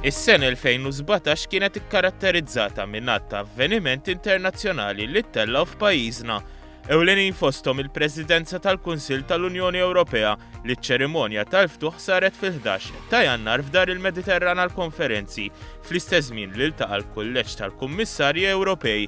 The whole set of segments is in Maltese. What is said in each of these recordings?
Is-sena 2017 kienet ikkaratterizzata minn ta' avvenimenti internazzjonali li ttellaw f'pajjiżna. Ewlenin fosthom il-Presidenza tal-Kunsill tal-Unjoni Ewropea li ċ-ċerimonja tal-ftuħ saret fil-11 ta' Jannar f'dar il-Mediterran għall-Konferenzi fl-istess żmien li ltaqa' l-Kulleġġ tal-Kummissarji Ewropej.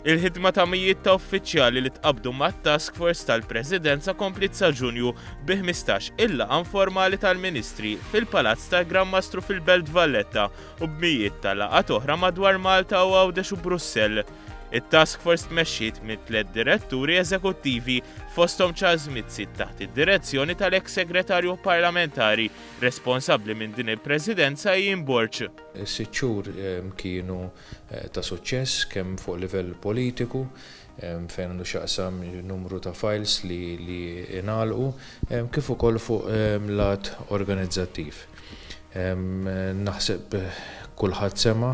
Il-ħidma ta' mijiet ta' uffiċjali li tqabdu mat-Task Force tal-Presidenza komplit sa' Ġunju bi 15 il-laqgħa informali tal-Ministri fil-Palazz tal-Gran Mastru fil-Belt Valletta u b'mijiet ta' laqgħat oħra madwar Malta u Għawdex u Brussell. It-Task Force tmexxiet minn 3 diretturi eżekuttivi fosthom Charles Mizzi taħt id-direzzjoni tal-eks segretarju parlamentari responsabbli minn din il-Presidenza Ian Borch. Is-sitt xhur kienu ta' suċċess kemm fuq livell politiku fejn għandu xaqsam numru ta' files li ingħalqu kif ukoll fuq lat organizzattiv. Naħseb kulħadd sema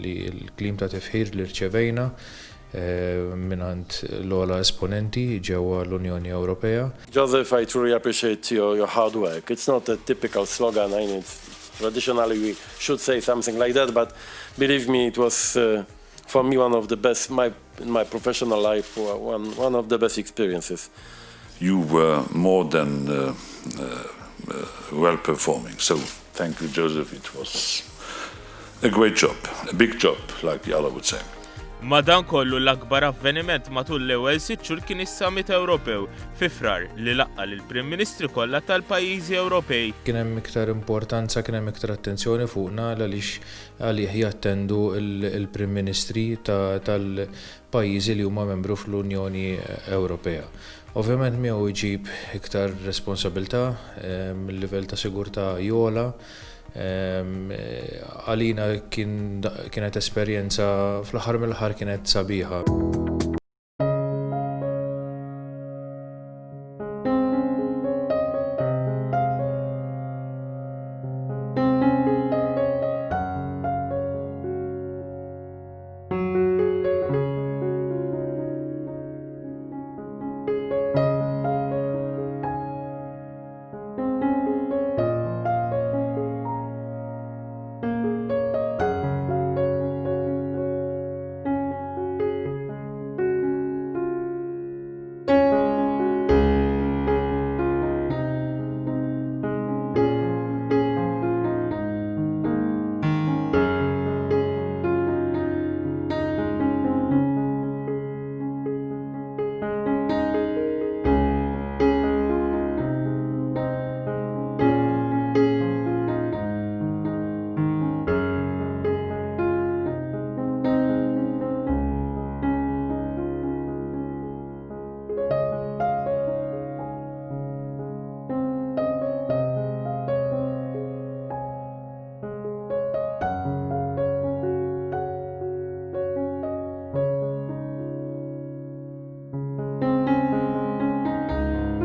li l-klim ta' tifħir li rċevejna minant l-ogħla esponenti ġewwa l-Unjoni Ewropea. Joseph, I truly appreciate your hard work. It's not a typical slogan. I mean, traditionally we should say something like that, but believe me, it was for me one of the best in my professional life, one of the best experiences. You were more than well performing. So thank you, Joseph. It was a great job, a big job, like the other would say. Madankollu l-akbar avveniment matul l-ewwel 6 xhur kien is-Summit Ewropew fi frar li laqqa lill-Prim Ministri kollha tal-pajjiżi Ewropej. Kien hemm iktar importanza, kien hemm iktar attenzjoni fuqna għaliex għalih jattendu il-Prim Ministri tal-pajjiżi li huma membru fl-Unjoni Ewropea. Ovvjament miegħu jġib iktar responsabilità mill-livell ta' sigurtà jola. Għalina kienet esperjenza fl-aħħar mill-aħħar kienet sabiħa.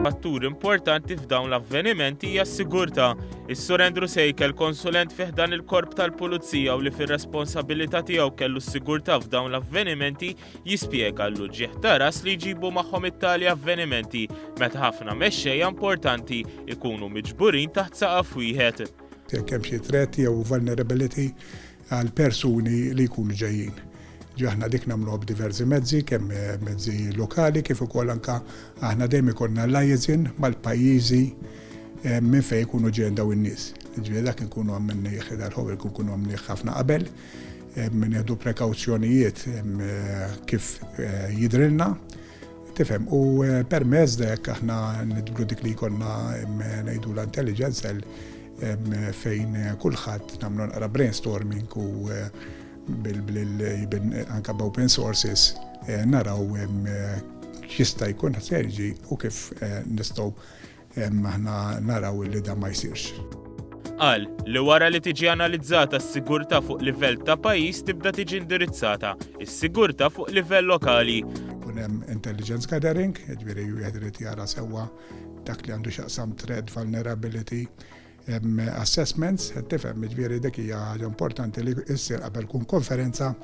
Fattur importanti f'dawn l-avvenimenti hija s-sigurtà. Is-Sur Andrew Sejkel, konsulent fih dan il-Korp tal-Pulizija u li fir-responsabilità tiegħu kellu s-sigurtà f'dawn l-avvenimenti jispjega l ġieħ taras li jġibu magħhom it-tali avvenimenti meta ħafna mexxejja importanti ikunu miġburin taħt saqaf wieħed. Kemm xi threat jew vulnerability għal persuni li jkunu ġejjin. Aħna dik nagħmluha b'diversi mezzi, kemm mezzi lokali kif ukoll anke aħna dejjem ikollna liaison mal-pajjiżi minn fejn ikunu ġejjin dawn in-nies. Ġifieri dak inkunu għamilni dal-ħower ikunu għamilni ħafna qabel, nieħdu prekawzjonijiet kif jidrilna, tifhem, u permezz dak aħna nidbru dik li jkollna ngħidu l-intelligence fejn kulħadd nagħmlu naqra brainstorming u anka b'open sources naraw x'jista' jkun ħserġi u kif nistgħu aħna naraw li dan ma jsirx. Qal li wara li tiġi analizzata s-sigurtà fuq livell ta' pajjiż tibda tiġi indirizzata is-sigurtà fuq livell lokali. Kun hemm intelligence gathering, jiġifieri wieħed irid jara sewwa dak li għandu x'aqsam threat, vulnerability, assessments, tifhem, jiġifieri dik hija ħaġa importanti li issir qabel kun konferenza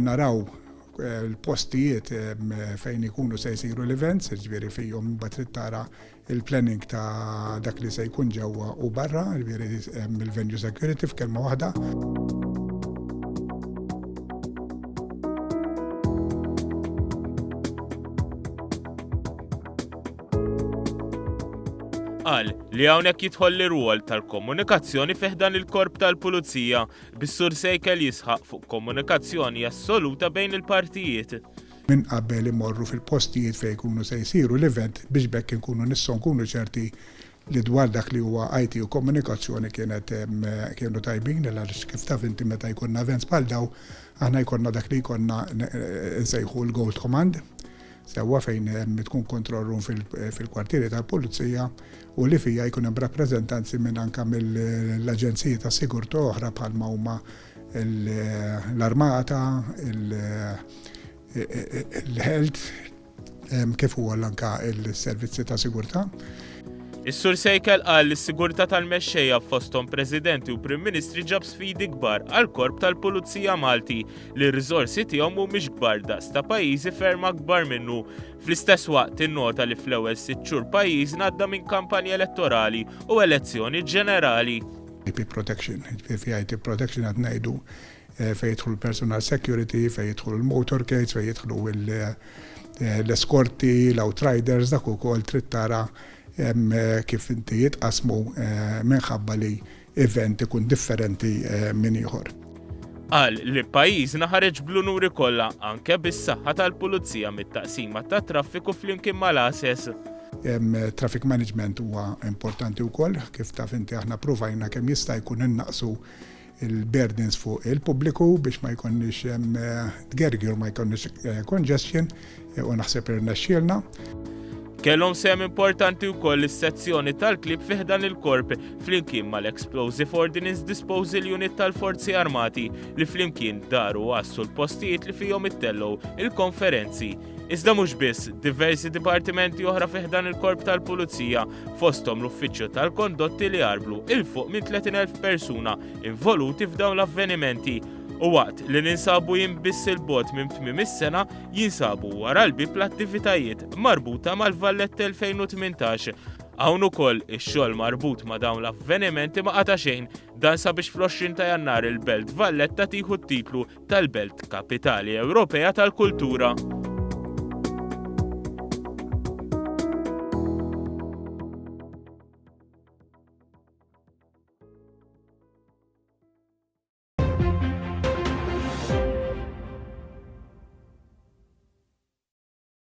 naraw l-postijiet fejn ikunu se jsiru l-events, ġifieri fihom trid tara il-planning ta' dak li se jkun ġewwa u barra, ġifieri il-venue security f'kelma waħda. Qal li hawnhekk jidħol l-rwol tal-komunikazzjoni fih dan il-korp tal-pulizija bis-Sur Sejkel jisħaq fuq komunikazzjoni assoluta bejn il-partijiet. Min qabel imorru fil-postijiet fejn ikunu se jsiru l-event biex bekk inkunu nistgħu nkunu ċerti li dwar dak li huwa IT u komunikazzjoni kienu tajbin għaliex kif taf inti meta jkollna events bħal daw aħna jkollna dak li jkollna nsejħu l-Gold Command. Sewwa fejn tkun control room fil-kwartieri tal-pulizija u li fija jkun hemm rappreżentanzi minn anke mill-aġenziji ta' sigurtà oħra bħalma huma l-Armata, il-Health, kif huwa anke il-servizzi ta' sigurtà. Is-Sur Sejkel qal li s-sigurtà tal-mexxejja fosthom Presidenti u Prim Ministri ġab sfidi kbar għall-Korp tal-Pulizija Malti li r-riżorsi tiegħu mhumiex kbar daqs ta' pajjiżi ferm akbar minnu. Fl-istess waqt innota li fl-ewwel 6 xhur pajjiżna għadda minn kampanja elettorali u elezzjoni ġenerali. IP protection, fi IT protection qed ngħidu fejn jidħlu l-personal security, fejn jidħlu l-motorcades, fejn jidħlu l-eskorti, l-outriders, dak ukoll trid tara kif inti jitqasmu minħabba li event ikun differenti minn ieħor. Qal li pajjiżna ħareġ bl-unuri kollha anke bis-saħħa tal-pulizija mit-taqsima tat-traffiku flimkien mal-ASES. Traffic management huwa importanti wkoll, kif taf inti aħna provajna kemm jista' jkun innaqsu il-burdens fuq il-pubbliku biex ma jkunniex tgergir ma jkunniex congestion u naħseb irnexxielna. Kellhom sem importanti wkoll is-sezzjoni tal-klib fih dan il-korp flimkien mal-Explosive Ordnance Disposal Unit tal-Forzi Armati li flimkien daru wassu l-postijiet li fihom ittellgħu il-konferenzi. Iżda mhux biss, diversi dipartimenti oħra fih dan il-korp tal-pulizija fosthom l-uffiċċju tal-kondotti li jarblu il-fuq minn 30,000 persuna involuti f'dawn l-avvenimenti. U waqt li ninsabu jinbiss il-bot minn tmiem is-sena jinsabu wara l-bib l-attivitajiet marbuta mal-Valletta 2018. Hawn ukoll ix-xogħol marbut ma' dawn l-avvenimenti ma qata' xejn dan sabiex fl-20 ta' Jannar il-Belt Valletta tieħu t-titlu tal-Belt Kapitali Ewropea tal-Kultura.